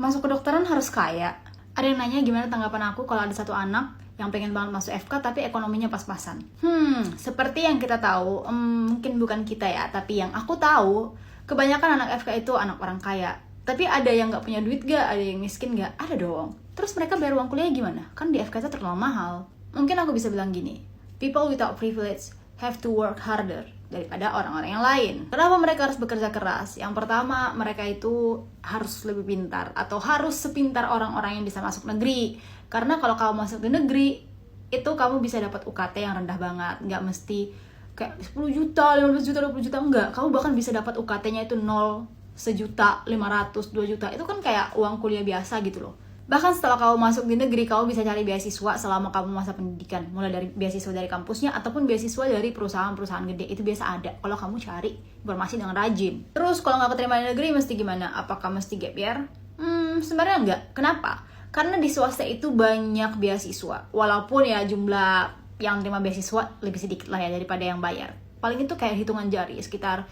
Masuk kedokteran harus kaya. Ada yang nanya gimana tanggapan aku kalau ada satu anak yang pengen banget masuk FK tapi ekonominya pas-pasan. Seperti yang kita tahu, mungkin bukan kita ya, tapi yang aku tahu, kebanyakan anak FK itu anak orang kaya. Tapi ada yang nggak punya duit gak? Ada yang miskin gak? Ada dong. Terus mereka bayar uang kuliah gimana? Kan di FK itu terlalu mahal. Mungkin aku bisa bilang gini, people without privilege have to work harder daripada orang-orang yang lain. Kenapa mereka harus bekerja keras? Yang pertama, mereka itu harus lebih pintar atau harus sepintar orang-orang yang bisa masuk negeri. Karena kalau kamu masuk di negeri, itu kamu bisa dapat UKT yang rendah banget. Nggak mesti kayak 10 juta, 15 juta, 20 juta, enggak. Kamu bahkan bisa dapat UKT-nya itu 0, sejuta, 500, 2 juta. Itu kan kayak uang kuliah biasa gitu loh. Bahkan setelah kamu masuk di negeri, kamu bisa cari beasiswa selama kamu masa pendidikan. Mulai dari beasiswa dari kampusnya ataupun beasiswa dari perusahaan-perusahaan gede. Itu biasa ada kalau kamu cari informasi dengan rajin. Terus kalau nggak keterima di negeri mesti gimana? Apakah mesti gap year? Sebenarnya enggak. Kenapa? Karena di swasta itu banyak beasiswa. Walaupun ya jumlah yang terima beasiswa lebih sedikit lah ya daripada yang bayar. Paling itu kayak hitungan jari, sekitar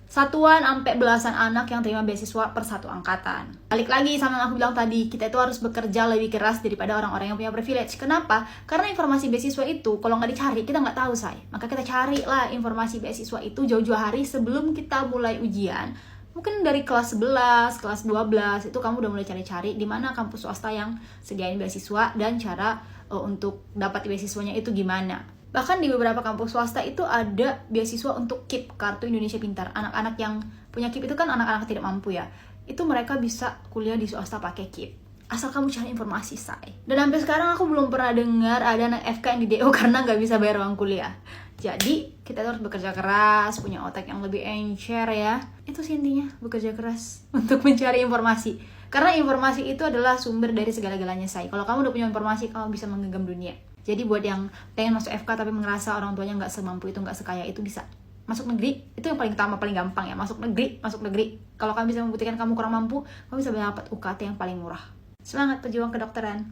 satuan sampai belasan anak yang terima beasiswa per satu angkatan. Balik lagi sama yang aku bilang tadi, kita itu harus bekerja lebih keras daripada orang-orang yang punya privilege. Kenapa? Karena informasi beasiswa itu kalau nggak dicari, kita nggak tahu, say. Maka kita carilah informasi beasiswa itu jauh-jauh hari sebelum kita mulai ujian. Mungkin dari kelas 11, kelas 12, itu kamu udah mulai cari-cari di mana kampus swasta yang sediain beasiswa dan cara untuk dapat beasiswanya itu gimana. Bahkan di beberapa kampus swasta itu ada beasiswa untuk KIP, Kartu Indonesia Pintar. Anak-anak yang punya KIP itu kan anak-anak tidak mampu ya. Itu mereka bisa kuliah di swasta pakai KIP. Asal kamu cari informasi, say. Dan sampai sekarang aku belum pernah dengar ada anak FK yang di DO karena nggak bisa bayar uang kuliah. Jadi, kita harus bekerja keras, punya otak yang lebih encer ya. Itu sih intinya, bekerja keras untuk mencari informasi. Karena informasi itu adalah sumber dari segala-galanya, say. Kalau kamu udah punya informasi, kamu bisa menggenggam dunia. Jadi buat yang pengen masuk FK tapi merasa orang tuanya nggak semampu itu, nggak sekaya itu, bisa masuk negeri. Itu yang paling utama, paling gampang ya, masuk negeri. Kalau kamu bisa membuktikan kamu kurang mampu, kamu bisa dapat UKT yang paling murah. Semangat pejuang kedokteran.